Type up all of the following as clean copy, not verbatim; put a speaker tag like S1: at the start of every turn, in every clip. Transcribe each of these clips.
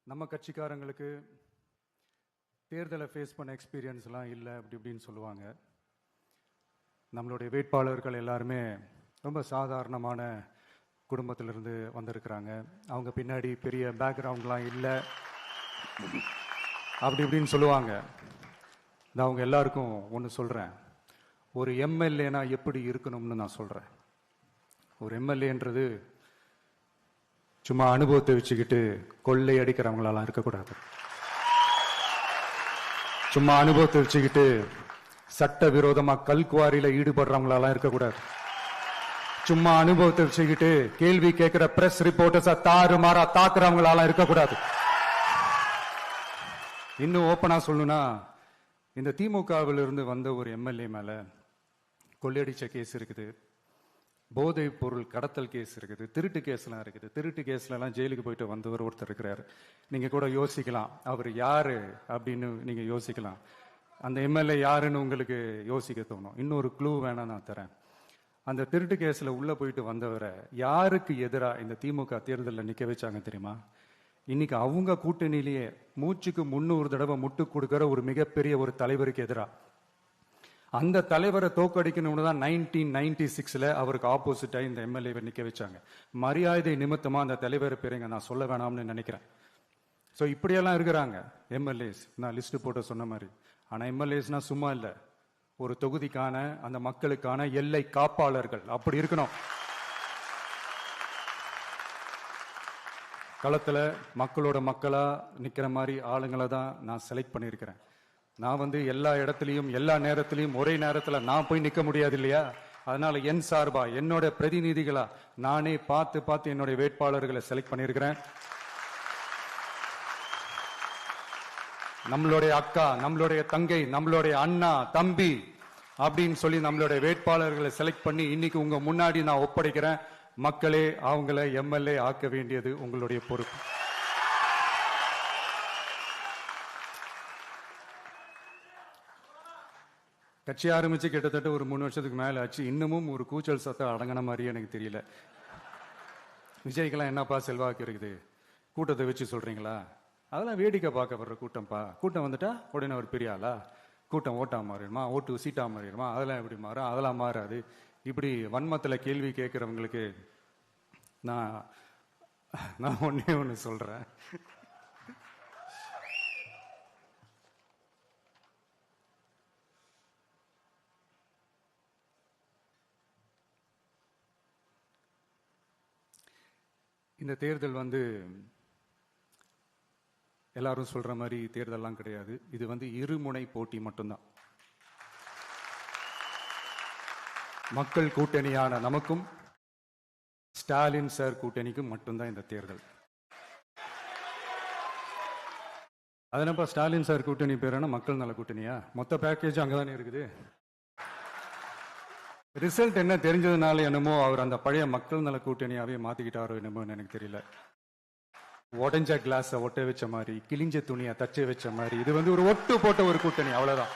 S1: நம்ம கட்சிக்காரங்களுக்கு தேர்தலை ஃபேஸ் பண்ண எக்ஸ்பீரியன்ஸ்லாம் இல்லை அப்படி இப்படின்னு சொல்லுவாங்க. நம்மளுடைய வேட்பாளர்கள் எல்லாருமே ரொம்ப சாதாரணமான குடும்பத்திலிருந்து வந்திருக்கிறாங்க. அவங்க பின்னாடி பெரிய பேக்ரவுண்ட்லாம் இல்லை அப்படி இப்படின்னு சொல்லுவாங்க. நான் அவங்க எல்லாருக்கும் ஒன்று சொல்கிறேன். ஒரு எம்எல்ஏனா எப்படி இருக்கணும்னு நான் சொல்கிறேன். ஒரு எம்எல்ஏன்றது சும்மா அனுபவத்தை வச்சுக்கிட்டு கொள்ளை அடிக்கிறவங்களாலாம் இருக்கக்கூடாது. சும்மா அனுபவத்தை வச்சுக்கிட்டு சட்ட விரோதமா கல்குவாரியில ஈடுபடுறவங்களாலாம் இருக்கக்கூடாது. சும்மா அனுபவத்தை வச்சுக்கிட்டு கேள்வி கேட்கிற பிரஸ் ரிப்போர்ட்டர்ஸா தாறுமாறா தாக்குறவங்களாலாம் இருக்கக்கூடாது. இன்னும் ஓப்பனா சொல்லணும்னா, இந்த திமுகவில் இருந்து வந்த ஒரு எம்எல்ஏ மேல கொள்ளையடிச்ச கேஸ் இருக்குது, போதைப் பொருள் கடத்தல் கேஸ் இருக்குது, திருட்டு கேஸ்லாம் இருக்குது. திருட்டு கேஸ்லாம் ஜெயிலுக்கு போயிட்டு வந்தவர் ஒருத்தர் இருக்கிறார். நீங்க கூட யோசிக்கலாம் அவர் யாரு அப்படின்னு. நீங்க யோசிக்கலாம் அந்த எம்எல்ஏ யாருன்னு உங்களுக்கு யோசிக்க தோணும். இன்னொரு க்ளூ வேணா நான் தரேன். அந்த திருட்டு கேஸ்ல உள்ள போயிட்டு வந்தவரை யாருக்கு எதிராக இந்த திமுக தேர்தலில் நிக்க வச்சாங்க தெரியுமா? இன்னைக்கு அவங்க கூட்டணியிலேயே மூச்சுக்கு 300 தடவை முட்டு கொடுக்கிற ஒரு மிகப்பெரிய ஒரு தலைவருக்கு எதிராக. அந்த தலைவரை தோக்கடிக்கணும்னு தான் 1996 அவருக்கு ஆப்போசிட்டா இந்த எம்எல்ஏவை நிக்க வச்சாங்க. மரியாதை நிமித்தமா அந்த தலைவர் பேருங்க நான் சொல்ல வேணாம்னு நினைக்கிறேன். ஸோ இப்படியெல்லாம் இருக்கிறாங்க எம்எல்ஏஸ், நான் லிஸ்ட் போட்டு சொன்ன மாதிரி. ஆனா எம்எல்ஏஸ்னா சும்மா இல்லை, ஒரு தொகுதிக்கான அந்த மக்களுக்கான எல்லை காப்பாளர்கள். அப்படி இருக்கணும். களத்துல மக்களோட மக்களா நிக்கிற மாதிரி ஆளுங்களை தான் நான் செலக்ட் பண்ணியிருக்கிறேன். நான் எல்லா இடத்துலையும் எல்லா நேரத்திலையும் ஒரே நேரத்துல நான் போய் நிக்க முடியாது இல்லையா? அதனால என் சார்பா என்னோட பிரதிநிதிகளா நானே பார்த்து என்னுடைய வேட்பாளர்களை செலக்ட் பண்ணியிருக்கிறேன். நம்மளுடைய அக்கா, நம்மளுடைய தங்கை, நம்மளுடைய அண்ணா, தம்பி அப்படின்னு சொல்லி நம்மளுடைய வேட்பாளர்களை செலக்ட் பண்ணி இன்னைக்கு உங்க முன்னாடி நான் ஒப்படைக்கிறேன். மக்களே, அவங்கள எம்எல்ஏ ஆக்க வேண்டியது உங்களுடைய பொறுப்பு. கட்சி ஆரம்பிச்சு கிட்டத்தட்ட ஒரு 3 வருஷத்துக்கு மேல ஆச்சு. இன்னமும் ஒரு கூச்சல் சத்தம் அடங்கின மாதிரியே எனக்கு தெரியல. விஜய்க்கெல்லாம் என்னப்பா செல்வாக்கு இருக்குது, கூட்டத்தை வச்சு சொல்றீங்களா? அதெல்லாம் வேடிக்கை பார்க்க வர்ற கூட்டம்ப்பா. கூட்டம் வந்துட்டா உடனே ஒரு பெரிய ஆளா? கூட்டம் ஓட்டா மாறிடுமா, ஓட்டு சீட்டா மாறிடுமா? அதெல்லாம் எப்படி மாறும்? அதெல்லாம் மாறாது. இப்படி வன்மத்தில் கேள்வி கேட்கிறவங்களுக்கு நான் ஒன்னே ஒன்று சொல்றேன். இந்த தேர்தல் எல்லாரும் சொல்ற மாதிரி தேர்தல்லாம் கிடையாது. இது இருமுனை போட்டி மட்டும்தான். மக்கள் கூட்டணியான நமக்கும் ஸ்டாலின் சார் கூட்டணிக்கும் மட்டும்தான் இந்த தேர்தல். அதனப்ப ஸ்டாலின் சார் கூட்டணி பேரான மக்கள் நல கூட்டணியா? மொத்த பேக்கேஜ் அங்கதானே இருக்குது. ரிசல்ட் என்ன தெரிஞ்சதுனால என்னமோ அவர் அந்த பழைய மக்கள் நல கூட்டணியாவே மாத்திக்கிட்டாரோ என்னமோ எனக்கு தெரியல. உடஞ்ச கிளாஸ ஒட்ட வச்ச மாதிரி, கிழிஞ்ச துணியை தச்ச வச்ச மாதிரி இது ஒரு ஒட்டு போட்ட ஒரு கூட்டணி, அவ்வளவுதான்.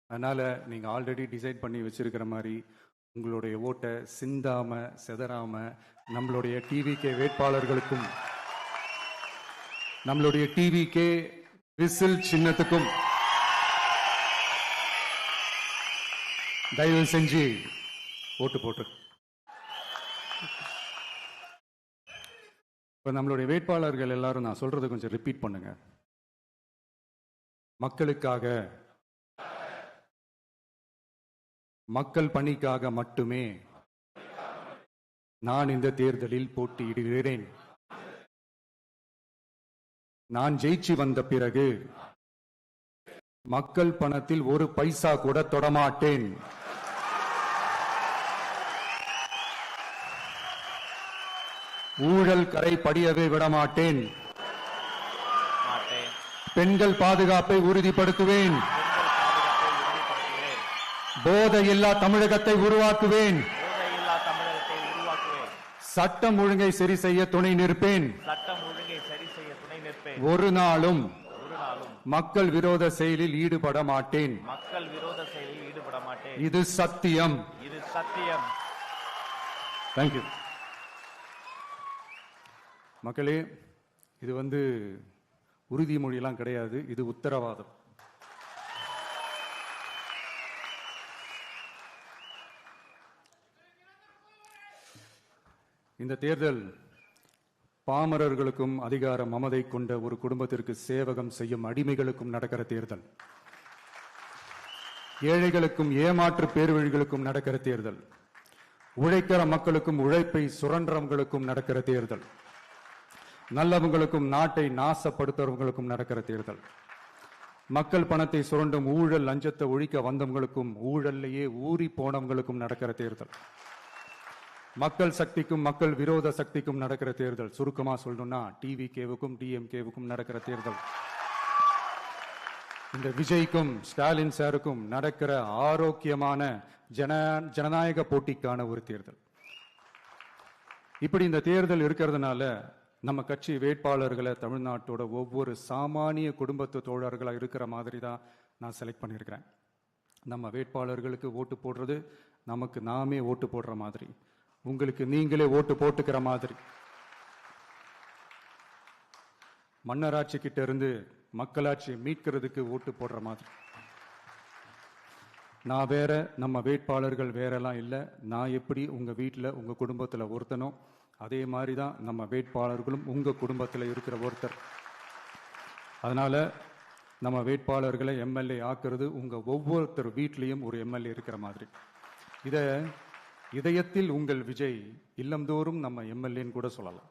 S1: அதனால நீங்க ஆல்ரெடி டிசைட் பண்ணி வச்சிருக்கிற மாதிரி உங்களுடைய ஓட்டை சிந்தாம செதறாம நம்மளுடைய டிவிகே வேட்பாளர்களுக்கும் நம்மளுடைய டிவிகே விசில் சின்னத்துக்கும் தயவு செஞ்சு ஓட்டு போட்டு. இப்ப நம்மளுடைய வேட்பாளர்கள் எல்லாரும் நான் சொல்றதை கொஞ்சம் ரிப்பீட் பண்ணுங்க. மக்களுக்காக, மக்கள் பணிக்காக மட்டுமே நான் இந்த தேர்தலில் போட்டியிடுகிறேன். நான் ஜெயிச்சு வந்த பிறகு மக்கள் பணத்தில் ஒரு பைசா கூட தொடமாட்டேன். ஊழல் கரை படியவே விடமாட்டேன். பெண்கள் பாதுகாப்பை உறுதிப்படுத்துவேன். போதையில்லா தமிழகத்தை உருவாக்குவேன். சட்டம் ஒழுங்கை சரி செய்ய துணை நிற்பேன். ஒரு நாளும் மக்கள் விரோத செயலில் ஈடுபட மாட்டேன். இது சத்தியம். தேங்க்யூ. மக்களே, இது உறுதிமொழியெல்லாம் கிடையாது, இது உத்தரவாதம். இந்த தேர்தல் பாமரர்களுக்கும் அதிகார மமதை கொண்ட ஒரு குடும்பத்திற்கு சேவகம் செய்யும் அடிமைகளுக்கும் நடக்கிற தேர்தல். ஏழைகளுக்கும் ஏமாற்று பேர்வழிகளுக்கும் நடக்கிற தேர்தல். உழைக்கிற மக்களுக்கும் உழைப்பை சுரண்டவங்களுக்கும் நடக்கிற தேர்தல். நல்லவங்களுக்கும் நாட்டை நாசப்படுத்துறவங்களுக்கும் நடக்கிற தேர்தல். மக்கள் பணத்தை சுரண்டும் ஊழல் லஞ்சத்தை ஒழிக்க வந்தவங்களுக்கும் ஊழல்லையே ஊறி போனவங்களுக்கும் நடக்கிற தேர்தல். மக்கள் சக்திக்கும் மக்கள் விரோத சக்திக்கும் நடக்கிற தேர்தல். சுருக்கமா சொல்லணும்னா டிவிகேவுக்கும் டிஎம்கேவுக்கும் நடக்கிற தேர்தல். இந்த விஜய்க்கும் ஸ்டாலின் சாருக்கும் நடக்கிற ஆரோக்கியமான ஜனநாயக போட்டிக்கான ஒரு தேர்தல். இப்படி இந்த தேர்தல் இருக்கிறதுனால நம்ம கட்சி வேட்பாளர்களை தமிழ்நாட்டோட ஒவ்வொரு சாமானிய குடும்பத்து தோழர்களா இருக்கிற மாதிரி தான் நான் செலக்ட் பண்ணியிருக்கிறேன். நம்ம வேட்பாளர்களுக்கு ஓட்டு போடுறது நமக்கு நாமே ஓட்டு போடுற மாதிரி, உங்களுக்கு நீங்களே ஓட்டு போட்டுக்கிற மாதிரி. மன்னராட்சி கிட்ட இருந்து மக்களாட்சியை மீட்கிறதுக்கு ஓட்டு போடுற மாதிரி. நான் வேற, நம்ம வேட்பாளர்கள் வேறெல்லாம் இல்லை. நான் எப்படி உங்க வீட்டில் உங்க குடும்பத்தில் ஒருத்தனோ அதே மாதிரி தான் நம்ம வேட்பாளர்களும் உங்க குடும்பத்தில் இருக்கிற ஒருத்தர். அதனால நம்ம வேட்பாளர்களை எம்எல்ஏ ஆக்குறது உங்க ஒவ்வொருத்தர் வீட்லேயும் ஒரு எம்எல்ஏ இருக்கிற மாதிரி. இதை இதயத்தில் உங்கள் விஜய் இல்லந்தோறும் நம்ம எம்எல்ஏன்னு கூட சொல்லலாம்.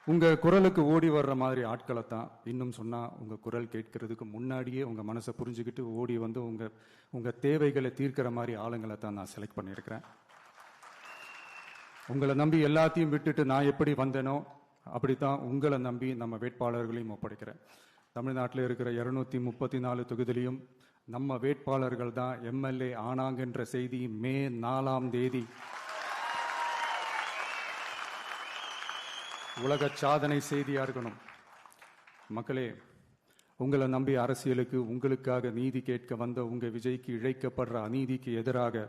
S1: உங்க குரலுக்கு ஓடி வர்ற மாதிரி ஆட்களை தான், இன்னும் சொன்னா உங்க குரல் கேட்கறதுக்கு முன்னாடியே உங்க மனசை புரிஞ்சுக்கிட்டு ஓடி வந்து உங்க தேவைகளை தீர்க்கிற மாதிரி ஆளுங்களை தான் நான் செலக்ட் பண்ணியிருக்கிறேன். உங்களை நம்பி எல்லாத்தையும் விட்டுட்டு நான் எப்படி வந்தேனோ அப்படித்தான் உங்களை நம்பி நம்ம வேட்பாளர்களையும் ஒப்படைக்கிறேன். தமிழ்நாட்டில் இருக்கிற 234 தொகுதியிலையும் நம்ம வேட்பாளர்கள் தான் எம்எல்ஏ ஆனாங்கன்ற செய்தி மே 4ஆம் தேதி உலக சாதனை செய்தியா இருக்கணும். மக்களே, உங்களை நம்பி அரசியலுக்கு உங்களுக்காக நீதி கேட்க வந்த உங்க விஜய்க்கு இழைக்கப்படுற அநீதிக்கு எதிராக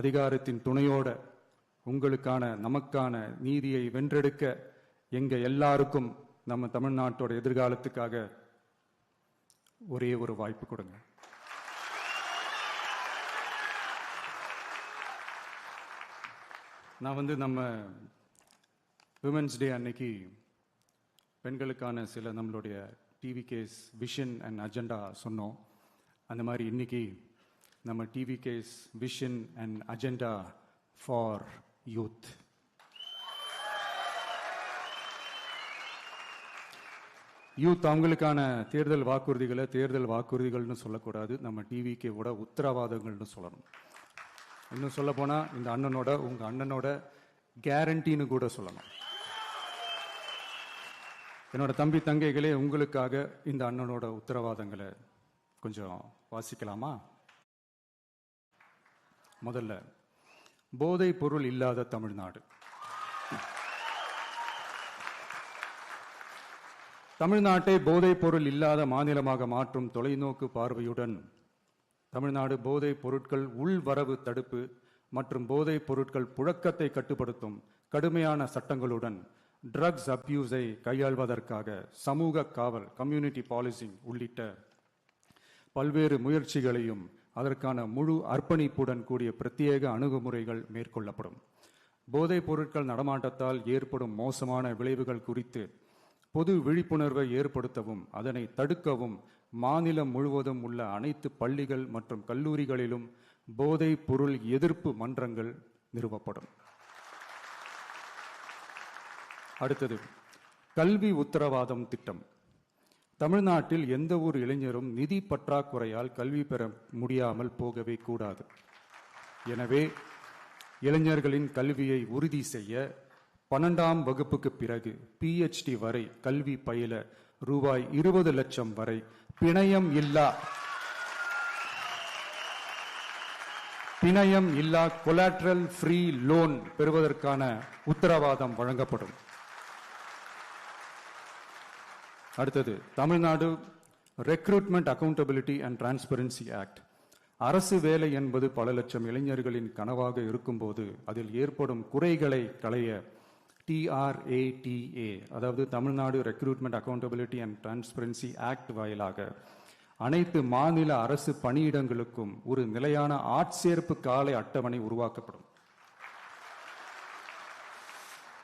S1: அதிகாரத்தின் துணையோட உங்களுக்கான நமக்கான நீதியை வென்றெடுக்க எங்க எல்லாருக்கும் நம்ம தமிழ்நாட்டோட எதிர்காலத்துக்காக ஒரே ஒரு வாய்ப்பு கொடுங்க. நான் நம்ம விமென்ஸ் டே அன்னைக்கு பெண்களுக்கான சில நம்மளுடைய டிவிகேஸ் விஷன் அண்ட் அஜெண்டா சொன்னோம். அந்த மாதிரி இன்னைக்கு நம்ம TVK's vision and agenda for youth. Youth அவங்களுக்கான தேர்தல் வாக்குறுதிகளை தேர்தல் வாக்குறுதிகள்னு சொல்லக்கூடாது, நம்ம டிவிகேவோட உத்தரவாதங்கள்னு சொல்லணும். இன்னும் சொல்ல போனா இந்த அண்ணனோட உங்க அண்ணனோட கேரண்டின்னு கூட சொல்லணும். என்னோட தம்பி தங்கைகளே, உங்களுக்காக இந்த அண்ணனோட உத்தரவாதங்களை கொஞ்சம் வாசிக்கலாமா? முதல்ல, போதைப் பொருள் இல்லாத தமிழ்நாடு. தமிழ்நாட்டை போதைப் பொருள் இல்லாத மாநிலமாக மாற்றும் தொலைநோக்கு பார்வையுடன் தமிழ்நாடு போதைப் பொருட்கள் உள்வரவு தடுப்பு மற்றும் போதைப் பொருட்கள் புழக்கத்தை கட்டுப்படுத்தும் கடுமையான சட்டங்களுடன் ட்ரக்ஸ் அப்யூஸை கையாள்வதற்காக சமூக காவல், கம்யூனிட்டி பாலிசிங் உள்ளிட்ட பல்வேறு முயற்சிகளையும் அதற்கான முழு அர்ப்பணிப்புடன் கூடிய பிரத்யேக அணுகுமுறைகள் மேற்கொள்ளப்படும். போதைப் பொருட்கள் நடமாட்டத்தால் ஏற்படும் மோசமான விளைவுகள் குறித்து பொது விழிப்புணர்வை ஏற்படுத்தவும் அதனை தடுக்கவும் மாநிலம் முழுவதும் உள்ள அனைத்து பள்ளிகள் மற்றும் கல்லூரிகளிலும் போதைப் பொருள் எதிர்ப்பு மன்றங்கள் நிறுவப்படும். அடுத்தது, கல்வி உத்தரவாதம் திட்டம். தமிழ்நாட்டில் எந்த ஒரு இளைஞரும் நிதி பற்றாக்குறையால் கல்வி பெற முடியாமல் போகவே கூடாது. எனவே இளைஞர்களின் கல்வியை உறுதி செய்ய 12ஆம் வகுப்புக்கு பிறகு PhD வரை கல்வி பயில ரூபாய் 20 லட்சம் வரை பிணையம் இல்லா கொலாட்ரல் ஃப்ரீ லோன் பெறுவதற்கான உத்தரவாதம் வழங்கப்படும். அடுத்தது, Tamil Nadu recruitment accountability and transparency act. அரசு வேலை என்பது பல லட்சம் இளைஞர்களின் கனவாக இருக்கும்போது அதில் ஏற்படும் குறைகளை களைய TRATA, அதாவது Tamil Nadu recruitment accountability and transparency act வாயிலாக அனைத்து மாநில அரசு பணியிடங்களுக்கும் ஒரு நிலையான ஆட்சேர்ப்பு கால அட்டவணை உருவாக்கப்படும்.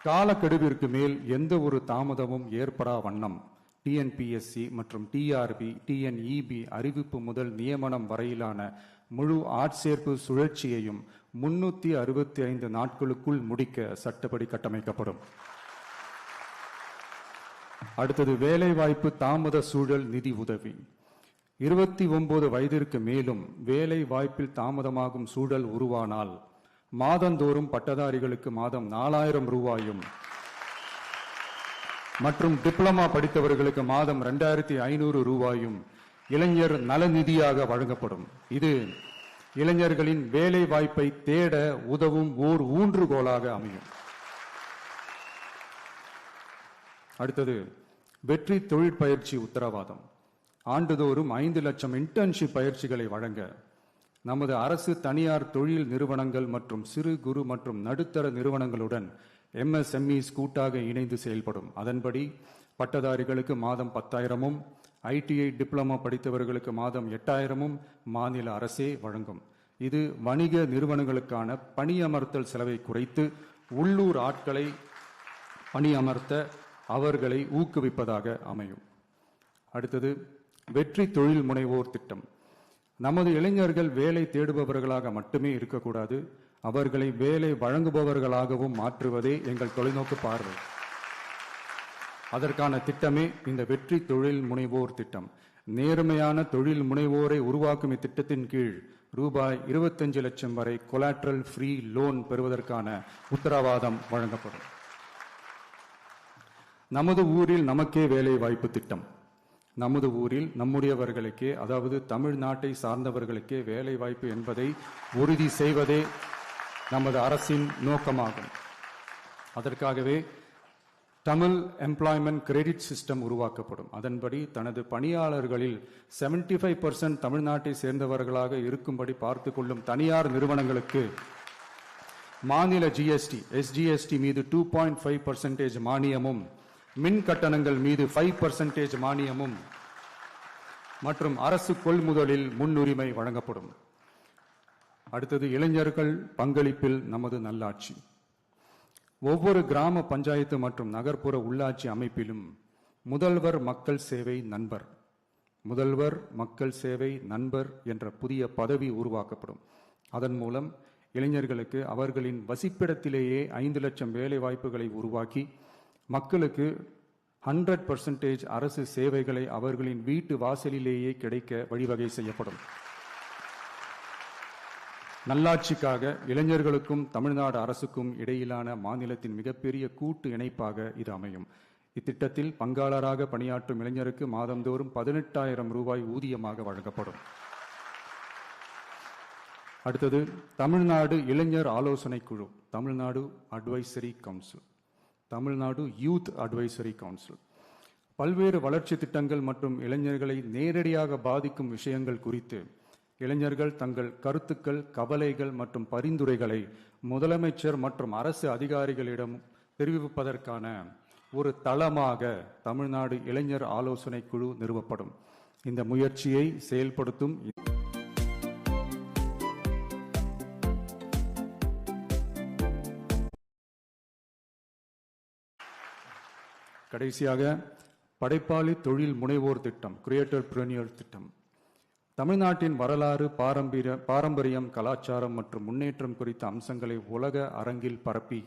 S1: காலக்கெடுவிற்கு மேல் எந்த ஒரு தாமதமும் ஏற்படா வண்ணம் TNPSC மற்றும் TRB, TNEB அறிவிப்பு முதல் நியமனம் வரையிலான முழு ஆட்சேர்ப்பு சுழற்சியையும் 365 நாட்களுக்குள் முடிக்க சட்டப்படி கட்டமைக்கப்படும். அடுத்தது வேலைவாய்ப்பு தாமத சூழல் நிதி உதவி. 29 வயதிற்கு மேலும் வேலை வாய்ப்பில் தாமதமாகும் சூழல் உருவானால் மாதந்தோறும் பட்டதாரிகளுக்கு மாதம் 4000 ரூபாயும் மற்றும் டிப்ளமா படித்தவர்களுக்கு மாதம் 2500 ரூபாயும் இளைஞர் நலநிதியாக வழங்கப்படும். இது இளைஞர்களின் வேலை வாய்ப்பை தேட உதவும் ஓர் ஊன்றுகோலாக அமையும். அடுத்தது வெற்றி தொழிற்பயிற்சி உத்தரவாதம். ஆண்டுதோறும் 5 லட்சம் இன்டர்ன்ஷிப் பயிற்சிகளை வழங்க நமது அரசு தனியார் தொழில் நிறுவனங்கள் மற்றும் சிறு குறு மற்றும் நடுத்தர நிறுவனங்களுடன் MSMEs கூட்டாக இணைந்து செயல்படும். அதன்படி பட்டதாரிகளுக்கு மாதம் 10,000-உம் ITI டிப்ளமா படித்தவர்களுக்கு மாதம் 8,000-உம் மாநில அரசே வழங்கும். இது வணிக நிறுவனங்களுக்கான பணியமர்த்தல் செலவை குறைத்து உள்ளூர் ஆட்களை பணியமர்த்த அவர்களை ஊக்குவிப்பதாக அமையும். அடுத்தது வெற்றி தொழில் முனைவோர் திட்டம். நமது இளைஞர்கள் வேலை தேடுபவர்களாக மட்டுமே இருக்கக்கூடாது, அவர்களை வேலை வழங்குபவர்களாகவும் மாற்றுவதே எங்கள் தொலைநோக்கு பார்வை. அதற்கான திட்டமே இந்த வெற்றி தொழில் முனைவோர் திட்டம். நேர்மையான தொழில் முனைவோரை உருவாக்கும் இத்திட்டத்தின் கீழ் ரூபாய் 25 லட்சம் வரை கொலாட்ரல் ஃப்ரீ லோன் பெறுவதற்கான உத்தரவாதம் வழங்கப்படும். நமது ஊரில் நமக்கே வேலை வாய்ப்பு திட்டம். நமது ஊரில் நம்முடையவர்களுக்கே, அதாவது தமிழ்நாட்டை சார்ந்தவர்களுக்கே வேலை வாய்ப்பு என்பதை உறுதி செய்வதே நமது அரசின் நோக்கமாகும். அதற்காகவே தமிழ் எம்ப்ளாய்மெண்ட் கிரெடிட் சிஸ்டம் உருவாக்கப்படும். அதன்படி தனது பணியாளர்களில் 75% தமிழ்நாட்டை சேர்ந்தவர்களாக இருக்கும்படி பார்த்து கொள்ளும் தனியார் நிறுவனங்களுக்கு மாநில GST, SGST மீது 2.5% மானியமும், மின் கட்டணங்கள் மீது 5% மானியமும் மற்றும் அரசு கொள்முதலில் முன்னுரிமை வழங்கப்படும். அடுத்தது இளைஞர்கள் பங்களிப்பில் நமது நல்லாட்சி. ஒவ்வொரு கிராம பஞ்சாயத்து மற்றும் நகர்ப்புற உள்ளாட்சி அமைப்பிலும் முதல்வர் மக்கள் சேவை நண்பர், முதல்வர் மக்கள் சேவை நண்பர் என்ற புதிய பதவி உருவாக்கப்படும். அதன் மூலம் இளைஞர்களுக்கு அவர்களின் வசிப்பிடத்திலேயே 5 லட்சம் வேலை வாய்ப்புகளை உருவாக்கி மக்களுக்கு 100% அரசு சேவைகளை அவர்களின் வீட்டு வாசலிலேயே கிடைக்க வழிவகை செய்யப்படும். நல்லாட்சிக்காக இளைஞர்களுக்கும் தமிழ்நாடு அரசுக்கும் இடையிலான மாநிலத்தின் மிகப்பெரிய கூட்டு இணைப்பாக இது அமையும். இத்திட்டத்தில் பங்காளராக பணியாற்றும் இளைஞருக்கு மாதந்தோறும் 18,000 ரூபாய் ஊதியமாக வழங்கப்படும். அடுத்தது தமிழ்நாடு இளைஞர் ஆலோசனை குழு, Tamil Nadu advisory council, Tamil Nadu youth advisory council. பல்வேறு வளர்ச்சி திட்டங்கள் மற்றும் இளைஞர்களை நேரடியாக பாதிக்கும் விஷயங்கள் குறித்து இளைஞர்கள் தங்கள் கருத்துக்கள், கவலைகள் மற்றும் பரிந்துரைகளை முதலமைச்சர் மற்றும் அரசு அதிகாரிகளிடம் தெரிவிப்பதற்கான ஒரு தளமாக தமிழ்நாடு இளைஞர் ஆலோசனை குழு நிறுவப்படும். இந்த முயற்சியை செயல்படுத்தும் கடைசியாக படைப்பாளி தொழில் முனைவோர் திட்டம், கிரியேட்டர்பிரினியர் திட்டம். தமிழ்நாட்டின் வரலாறு, பாரம்பரியம், கலாச்சாரம் மற்றும் முன்னேற்றம் குறித்த அம்சங்களை உலக அரங்கில் பரப்பி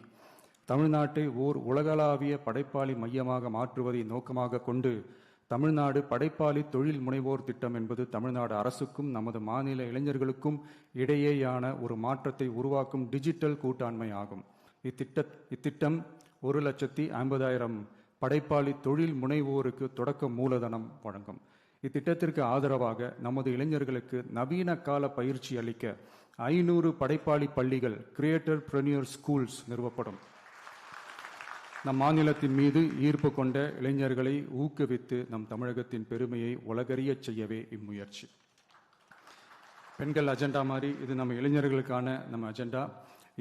S1: தமிழ்நாட்டை ஓர் உலகளாவிய படைப்பாளி மையமாக மாற்றுவதை நோக்கமாக கொண்டு தமிழ்நாடு படைப்பாளி தொழில் முனைவோர் திட்டம் என்பது தமிழ்நாடு அரசுக்கும் நமது மாநில இளைஞர்களுக்கும் இடையேயான ஒரு மாற்றத்தை உருவாக்கும் டிஜிட்டல் கூட்டாண்மை ஆகும். இத்திட்டம் 1,50,000 படைப்பாளி தொழில் முனைவோருக்கு தொடக்க மூலதனம் வழங்கும். இத்திட்டத்திற்கு ஆதரவாக நமது இளைஞர்களுக்கு நவீன கால பயிற்சி அளிக்க 500 படைப்பாளி பள்ளிகள், கிரியேட்டர்பிரினியர் ஸ்கூல்ஸ் நிறுவப்படும். நம் மாநிலத்தின் மீது ஈர்ப்பு கொண்ட இளைஞர்களை ஊக்குவித்து நம் தமிழகத்தின் பெருமையை உலகறியச் செய்யவே இம்முயற்சி. பெண்கள் அஜெண்டா மாதிரி இது நம்ம இளைஞர்களுக்கான நம்ம அஜெண்டா.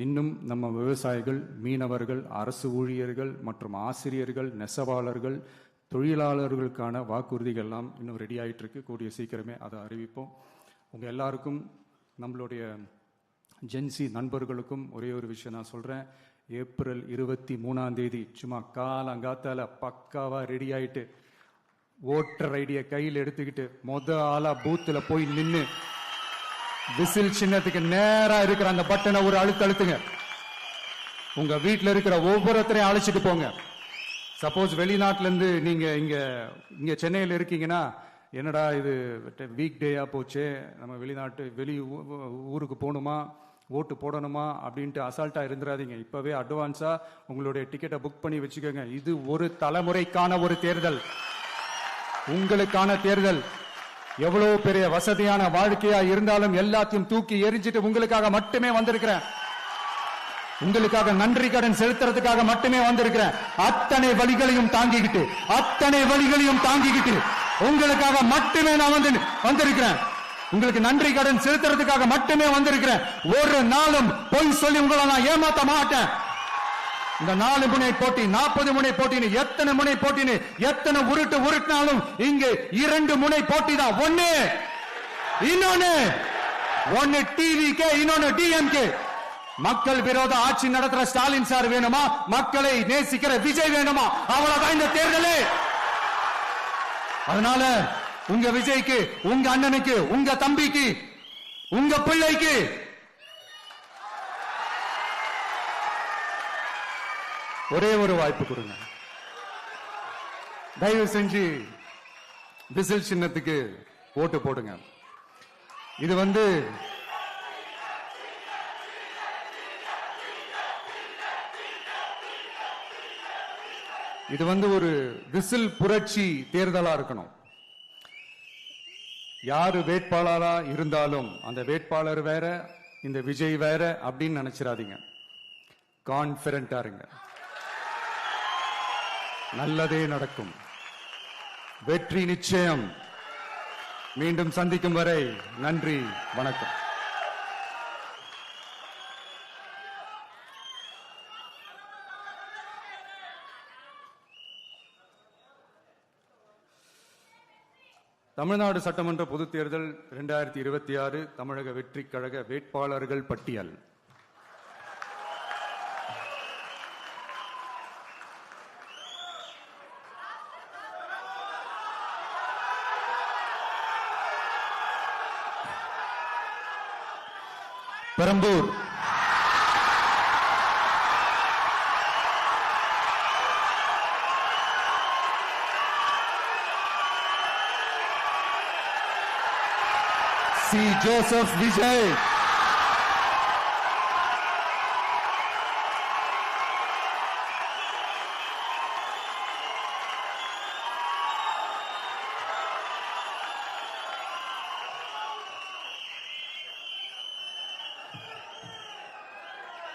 S1: இன்னும் நம்ம விவசாயிகள், மீனவர்கள், அரசு ஊழியர்கள் மற்றும் ஆசிரியர்கள், நெசவாளர்கள், தொழிலாளர்களுக்கான வாக்குறுதிகள்லாம் இன்னும் ரெடி ஆகிட்டு இருக்கு. கூடிய சீக்கிரமே அதை அறிவிப்போம். உங்கள் எல்லாருக்கும், நம்மளுடைய ஜென்சி நண்பர்களுக்கும் ஒரே ஒரு விஷயம் நான் சொல்கிறேன். ஏப்ரல் 23 சும்மா காலங்காத்தால பக்காவாக ரெடி ஆகிட்டு ஓட்டர் ஐடியை கையில் எடுத்துக்கிட்டு ஆளா பூத்தில் போய் நின்று விசில் சின்னத்துக்கு நேரா இருக்கிற அந்த பட்டனை ஒரு அழுத்துங்க. உங்க வீட்டில் இருக்கிற ஒவ்வொருத்தரையும் அழைச்சிட்டு போங்க. சப்போஸ் வெளிநாட்டுல இருந்து நீங்க இங்க சென்னையில் இருக்கீங்கன்னா, என்னடா இது வீக் டேயா போச்சு, நம்ம வெளி ஊருக்கு போகணுமா, ஓட்டு போடணுமா அப்படின்ட்டு அசால்ட்டா இருந்துடாதீங்க. இப்பவே அட்வான்ஸா உங்களுடைய டிக்கெட்டை புக் பண்ணி வச்சுக்கோங்க. இது ஒரு தலைமுறைக்கான ஒரு தேர்தல், உங்களுக்கான தேர்தல். எவ்வளவு பெரிய வசதியான வாழ்க்கையா இருந்தாலும் எல்லாத்தையும் தூக்கி எரிஞ்சிட்டு உங்களுக்காக மட்டுமே வந்திருக்கிறேன். உங்களுக்காக நன்றி கடன் செலுத்துறதுக்காக மட்டுமே வந்திருக்கிறேன். அத்தனை வழிகளையும் தாங்கிக்கிட்டு உங்களுக்காக மட்டுமே நான் வந்திருக்கிறேன். உங்களுக்கு நன்றி கடன் செலுத்துறதுக்காக மட்டுமே வந்திருக்கிறேன். ஒரு நாளும் பொய் சொல்லி உங்களை நான் ஏமாத்த மாட்டேன். இந்த 4 முனை போட்டி, 40 முனை போட்டின்னு எத்தனை முனை போட்டின்னு எத்தனை உருட்டினாலும் இங்கு 2 முனை போட்டி தான். ஒன்னு டிவிகே, இன்னொன்னு டிஎம்கே. மக்கள் விரோத ஆட்சி நடத்துற ஸ்டாலின் சார் வேணுமா, மக்களை நேசிக்கிற விஜய் வேணுமா? அவ்வளவுதான் இந்த தேர்தலே. அதனால உங்க விஜய்க்கு, உங்க அண்ணனுக்கு, உங்க தம்பிக்கு, உங்க பிள்ளைக்கு ஒரே ஒரு வாய்ப்பு கொடுங்க. தயவு செஞ்சு விசில் சின்னத்துக்கு ஓட்டு போடுங்க. இது ஒரு விசில் புரட்சி தேர்தலா இருக்கணும். யாரு வேட்பாளரா இருந்தாலும் அந்த வேட்பாளர் வேற, இந்த விஜய் வேற அப்படின்னு நினைச்சிடாதீங்க. கான்பிடண்டா இருங்க. நல்லதே நடக்கும். வெற்றி நிச்சயம். மீண்டும் சந்திக்கும் வரை நன்றி, வணக்கம். தமிழ்நாடு சட்டமன்ற பொதுத் தேர்தல் 2026 தமிழக வெற்றி கழக வேட்பாளர்கள் பட்டியல். பெரம்பூர், சி. ஜோசப் விஜய்,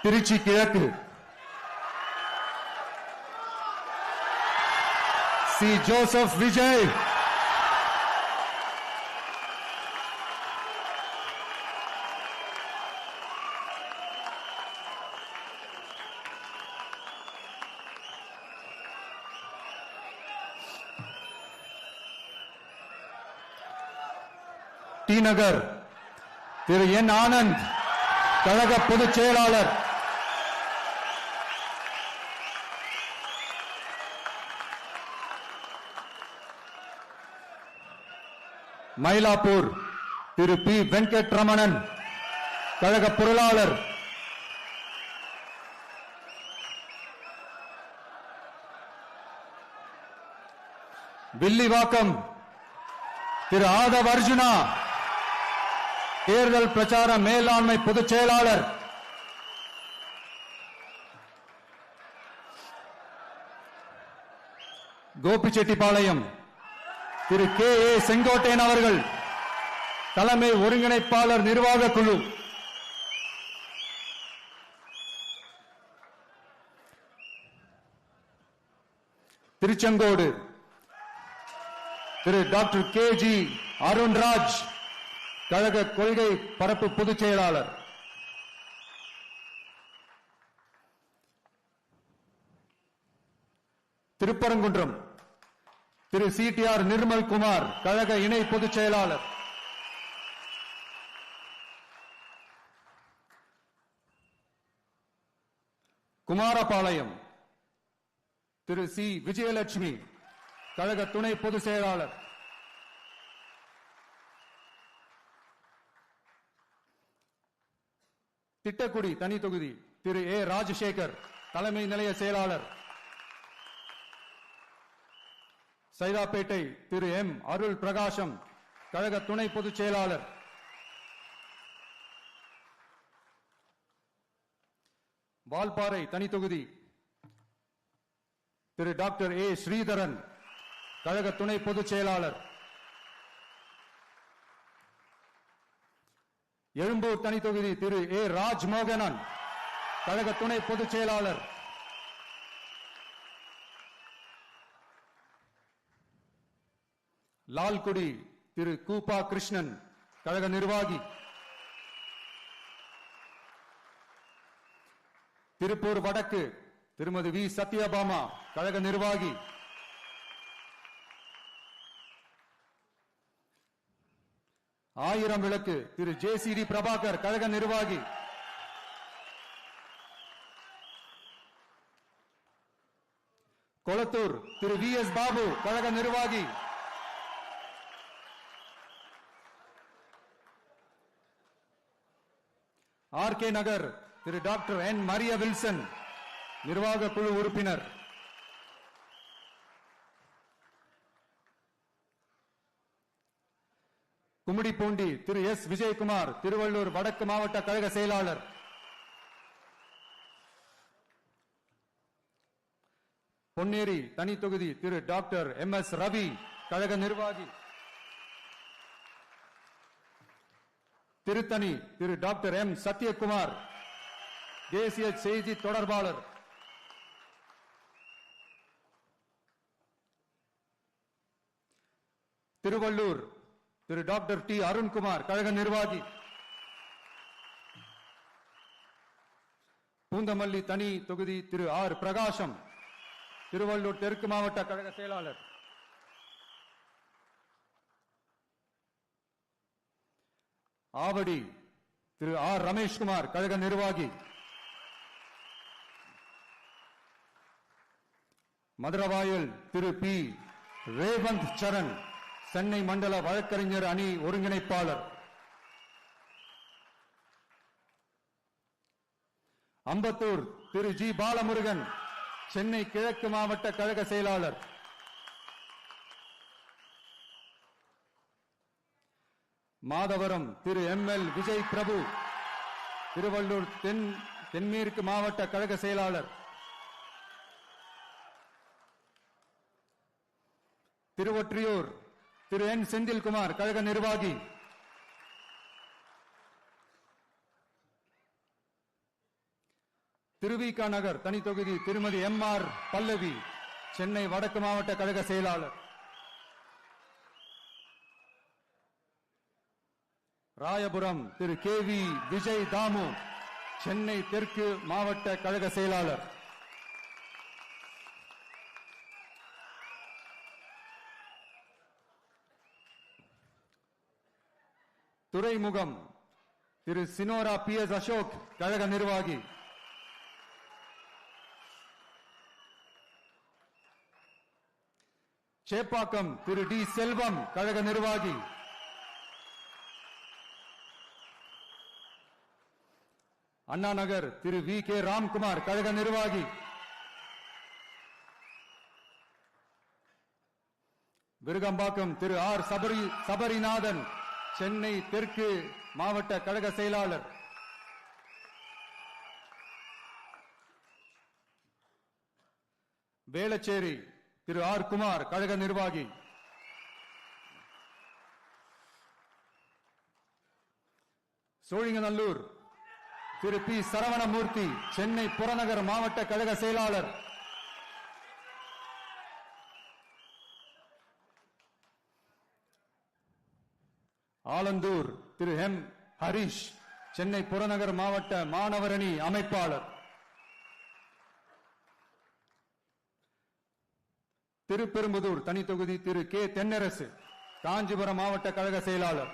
S1: திருச்சி கிழக்கு, சி. ஜோசப் விஜய், டி நகர் திரு என் ஆனந்த், கழக பொதுச் செயலாளர். மயிலாப்பூர் திரு பி. வெங்கட்ரமணன், கழக பொருளாளர். வில்லிவாக்கம் திரு ஆதவ் அர்ஜுனா, தேர்தல் பிரச்சார மேலாண்மை பொதுச் செயலாளர். கோபிச்செட்டிப்பாளையம் திரு கே. ஏ. செங்கோட்டையன் அவர்கள், தலைமை ஒருங்கிணைப்பாளர், நிர்வாக குழு. திருச்செங்கோடு திரு டாக்டர் கே. ஜி. அருண்ராஜ், கழக கொள்கை பரப்பு பொதுச் செயலாளர். திருப்பரங்குன்றம் திரு CTR நிர்மல்குமார் கழக இணை பொதுச் செயலாளர். குமாரபாளையம் திரு C விஜயலட்சுமி கழக துணை பொதுச் செயலாளர். திட்டக்குடி தனி தொகுதி திரு A ராஜசேகர் தலைமை நிலைய செயலாளர். சைதாப்பேட்டை திரு M அருள் பிரகாசம் கழக துணை பொதுச் செயலாளர். வால்பாறை தனி தொகுதி திரு டாக்டர் A ஸ்ரீதரன் கழக துணை பொதுச் செயலாளர். எழும்பூர் தனி தொகுதி திரு A ராஜ்மோகனன் கழக துணை பொதுச் செயலாளர். லால்குடி திரு கூப்பா கிருஷ்ணன் கழக நிர்வாகி. திருப்பூர் வடக்கு திருமதி V சத்யபாமா கழக நிர்வாகி. ஆயிரம் விளக்கு திரு JCD பிரபாகர் கழக நிர்வாகி. கொளத்தூர் திரு VS பாபு கழக நிர்வாகி. RK நகர் திரு டாக்டர் N மரிய வில்சன் நிர்வாக குழு உறுப்பினர். கும்மிடிப்பூண்டி திரு S விஜயகுமார் திருவள்ளூர் வடக்கு மாவட்ட கழக செயலாளர். பொன்னேரி தனி தொகுதி திரு டாக்டர் MS ரவி கழக நிர்வாகி. திருத்தணி திரு டாக்டர் M சத்யகுமார் தேசிய செய்தி தொடர்பாளர். திருவள்ளூர் திரு டாக்டர் T அருண்குமார் கழக நிர்வாகி. பூந்தமல்லி தனி தொகுதி திரு R பிரகாசம் திருவள்ளூர் தெற்கு மாவட்ட கழக செயலாளர். ஆவடி திரு R ரமேஷ்குமார் கழக நிர்வாகி. மதுரவாயல் திரு P ரேவந்த் சரண் சென்னை மண்டல வழக்கறிஞர் அணி ஒருங்கிணைப்பாளர். அம்பத்தூர் திரு G பாலமுருகன் சென்னை கிழக்கு மாவட்ட கழக செயலாளர். மாதவரம் திரு ML விஜய் பிரபு திருவள்ளூர் தென்மேற்கு மாவட்ட கழக செயலாளர். திருவொற்றியூர் திரு N செந்தில்குமார் கழக நிர்வாகி. திருவிக நகர் தனி தொகுதி திருமதி MR பல்லவி சென்னை வடக்கு மாவட்ட கழக செயலாளர். ராயபுரம் திரு KV விஜய் தாமு சென்னை தெற்கு மாவட்ட கழக செயலாளர். துறைமுகம் திரு சினோரா PS அசோக் கழக நிர்வாகி. சேப்பாக்கம் திரு D செல்வம் கழக நிர்வாகி. அண்ணா நகர் திரு VK ராம்குமார் கழக நிர்வாகி. விருகம்பாக்கம் திரு R சபரிநாதன் சென்னை தெற்கு மாவட்ட கழக செயலாளர். வேளச்சேரி திரு R குமார் கழக நிர்வாகி. சோழிங்கநல்லூர் திரு P சரவணமூர்த்தி சென்னை புறநகர் மாவட்ட கழக செயலாளர். ஆலந்தூர் திரு எம் ஹரிஷ், சென்னை புறநகர் மாவட்ட மாணவரணி அமைப்பாளர். திருப்பெரும்புதூர் தனி தொகுதி திரு கே தென்னரசு, காஞ்சிபுரம் மாவட்ட கழக செயலாளர்.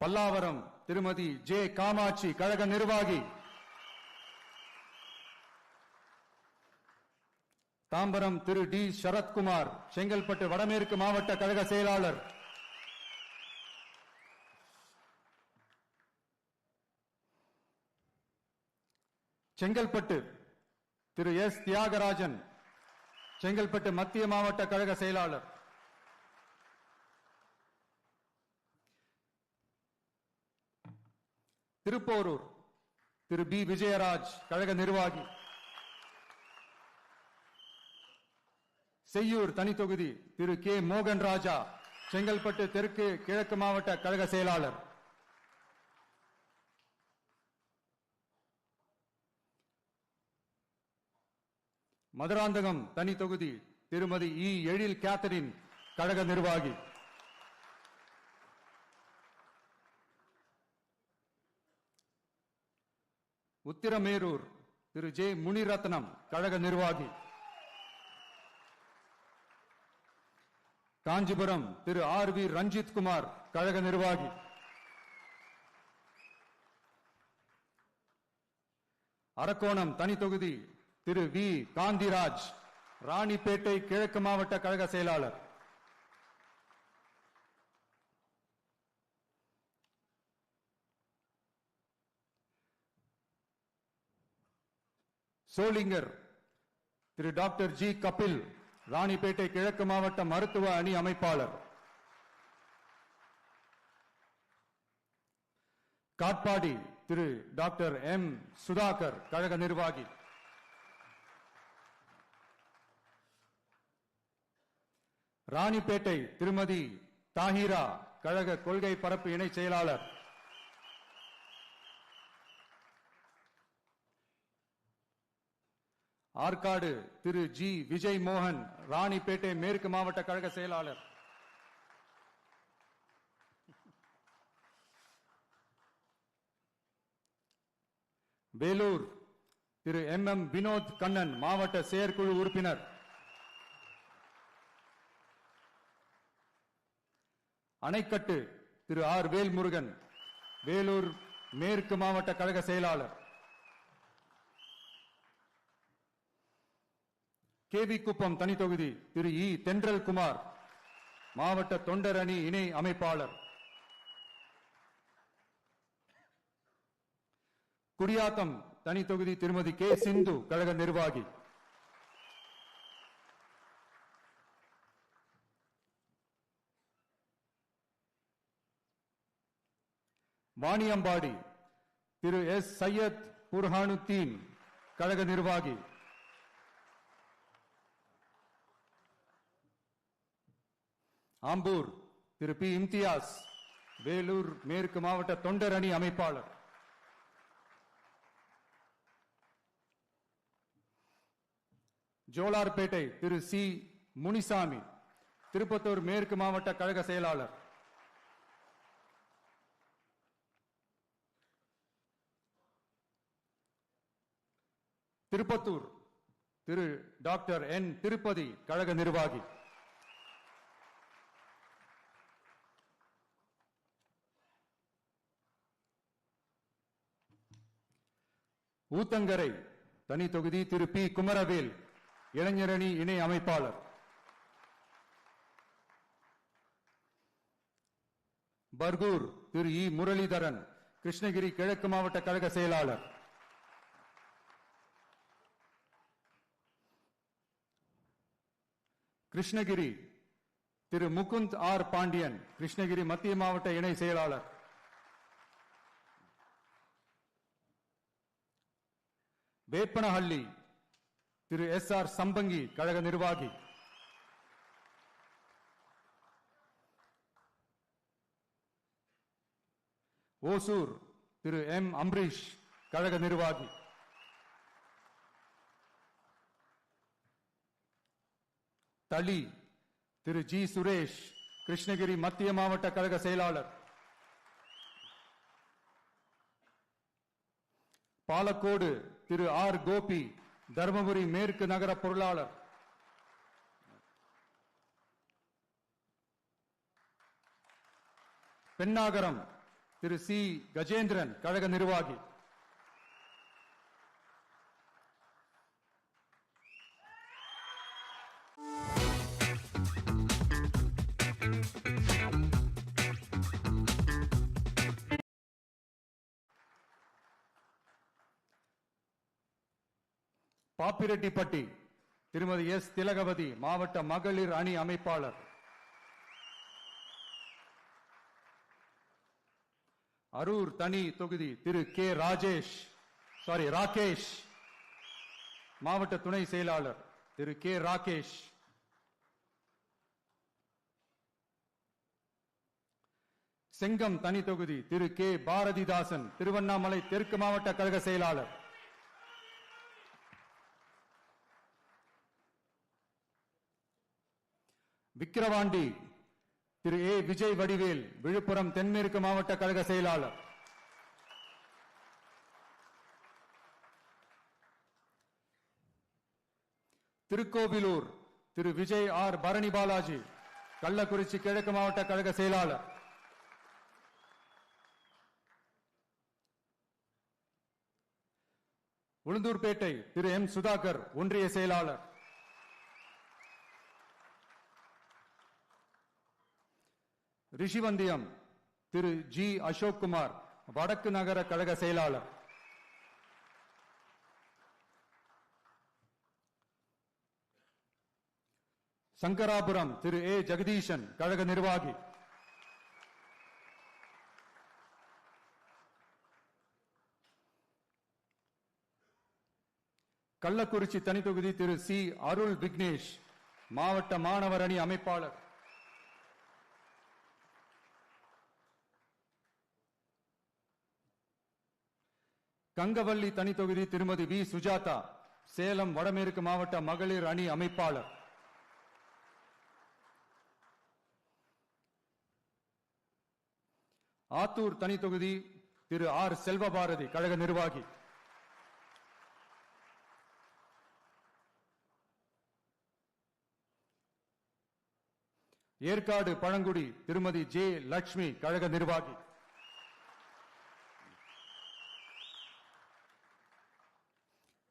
S1: பல்லாவரம் திருமதி ஜே காமாட்சி, கழக நிர்வாகி. தாம்பரம் திரு டி சரத்குமார், செங்கல்பட்டு வடமேற்கு மாவட்ட கழக செயலாளர். செங்கல்பட்டு திரு எஸ் தியாகராஜன், செங்கல்பட்டு மத்திய மாவட்ட கழக செயலாளர். திருப்போரூர் திரு பி விஜயராஜ், கழக நிர்வாகி. செய்யூர் தனி தொகுதி திரு கே மோகன் ராஜா, செங்கல்பட்டு தெற்கு கிழக்கு மாவட்ட கழக செயலாளர். மதுராந்தகம் தனி தொகுதி திருமதி இ எழில் கேத்தரின், கழக நிர்வாகி. உத்திரமேரூர் திரு ஜே முனிரத்னம், கழக நிர்வாகி. காஞ்சிபுரம் திரு ஆர் வி ரஞ்சித் குமார், கழக நிர்வாகி. அரக்கோணம் தனி தொகுதி திரு வி காந்திராஜ், ராணிப்பேட்டை கிழக்கு மாவட்ட கழக செயலாளர். சோளிங்கர் திரு டாக்டர் ஜி கபில், ராணிப்பேட்டை கிழக்கு மாவட்ட மருத்துவ அணி அமைப்பாளர். காட்பாடி திரு டாக்டர் எம் சுதாகர், கழக நிர்வாகி. ராணிப்பேட்டை திருமதி தாஹிரா, கழக கொள்கை பரப்பு இணை செயலாளர். ஆற்காடு திரு ஜி விஜய் மோகன், ராணிப்பேட்டை மேற்கு மாவட்ட கழக செயலாளர். வேலூர் திரு எம் எம் வினோத் கண்ணன், மாவட்ட செயற்குழு உறுப்பினர். அணைக்கட்டு திரு ஆர் வேல்முருகன், வேலூர் மேற்கு மாவட்ட கழக செயலாளர். கேவி குப்பம் தனி தொகுதி திரு இ தென்றல் குமார், மாவட்ட தொண்டர் அணி இணை அமைப்பாளர். குடியாத்தம் தனி தொகுதி திருமதி கே சிந்து, கழக நிர்வாகி. வாணியம்பாடி திரு எஸ் சையத் புர்ஹானுத்தீன், கழக நிர்வாகி. ஆம்பூர் திரு பி இம்தியாஸ், வேலூர் மேற்கு மாவட்ட தொண்டர் அணி அமைப்பாளர். ஜோலார்பேட்டை திரு சி முனிசாமி, திருப்பத்தூர் மேற்கு மாவட்ட கழக செயலாளர். திருப்பத்தூர் திரு டாக்டர் என் திருப்பதி, கழக நிர்வாகி. ஊத்தங்கரை தனி தொகுதி திரு பி குமரவேல், இளைஞரணி இணை அமைப்பாளர். பர்கூர் திரு இ முரளிதரன், கிருஷ்ணகிரி கிழக்கு மாவட்ட கழக செயலாளர். கிருஷ்ணகிரி திரு முகுந்த் ஆர் பாண்டியன், கிருஷ்ணகிரி மத்திய மாவட்ட இணை செயலாளர். வேப்பனஹள்ளி திரு எஸ் ஆர் சம்பங்கி, கழக நிர்வாகி. ஓசூர் திரு எம் அம்பரீஷ், கழக நிர்வாகி. தளி திரு ஜி சுரேஷ், கிருஷ்ணகிரி மத்திய மாவட்ட கழக செயலாளர். பாலக்கோடு திரு ஆர் கோபி, தருமபுரி மேற்கு நகர பொருளாளர். பெண்ணாகரம் திரு சி கஜேந்திரன், கழக நிர்வாகி. பாப்பிரெட்டிப்பட்டி திருமதி எஸ் திலகவதி, மாவட்ட மகளிர் அணி அமைப்பாளர். அரூர் தனி தொகுதி திரு கே ராகேஷ், மாவட்ட துணை செயலாளர் திரு கே ராகேஷ். செங்கம் தனி தொகுதி திரு கே பாரதிதாசன், திருவண்ணாமலை தெற்கு மாவட்ட கழக செயலாளர். விக்கிரவாண்டி திரு ஏ விஜய் வடிவேல், விழுப்புரம் தென்மேற்கு மாவட்ட கழக செயலாளர். திருக்கோவிலூர் திரு விஜய் ஆர் பரணி பாலாஜி, கள்ளக்குறிச்சி கிழக்கு மாவட்ட கழக செயலாளர். உளுந்தூர்பேட்டை திரு எம் சுதாகர், ஒன்றிய செயலாளர். ரிஷிவந்தியம் திரு ஜி அசோக்குமார், வடக்கு நகர கழக செயலாளர். சங்கராபுரம் திரு ஏ ஜெகதீசன், கழக நிர்வாகி. கள்ளக்குறிச்சி தனி தொகுதி திரு சி அருள் விக்னேஷ், மாவட்ட மாணவர் அணி அமைப்பாளர். கங்கவல்லி தனி தொகுதி திருமதி வி சுஜாதா, சேலம் வடமேற்கு மாவட்ட மகளிர் அணி அமைப்பாளர். ஆத்தூர் தனி தொகுதி திரு ஆர் செல்வபாரதி, கழக நிர்வாகி. ஏற்காடு பழங்குடி திருமதி ஜே லட்சுமி, கழக நிர்வாகி.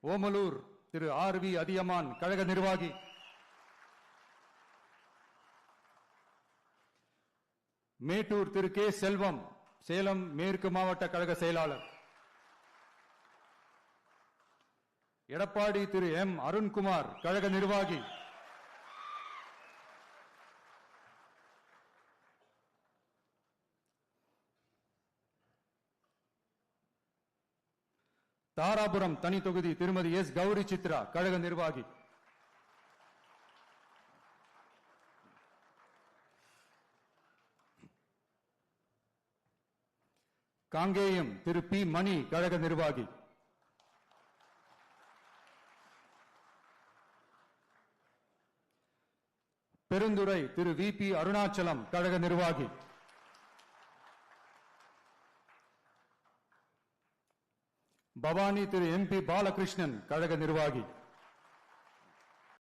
S1: ஓமலூர் திரு ஆர் வி அதியமான், கழக நிர்வாகி. மேட்டூர் திரு கே செல்வம், சேலம் மேற்கு மாவட்ட கழக செயலாளர். எடப்பாடி திரு எம் அருண்குமார், கழக நிர்வாகி. தாராபுரம் தனி தொகுதி திருமதி எஸ் கௌரி சித்ரா, கழக நிர்வாகி. காங்கேயம் திரு பி மணி, கழக நிர்வாகி. பெருந்துறை திரு வி பி அருணாச்சலம், கழக நிர்வாகி. பவானி திரு எம் பி பாலகிருஷ்ணன், கழக நிர்வாகி.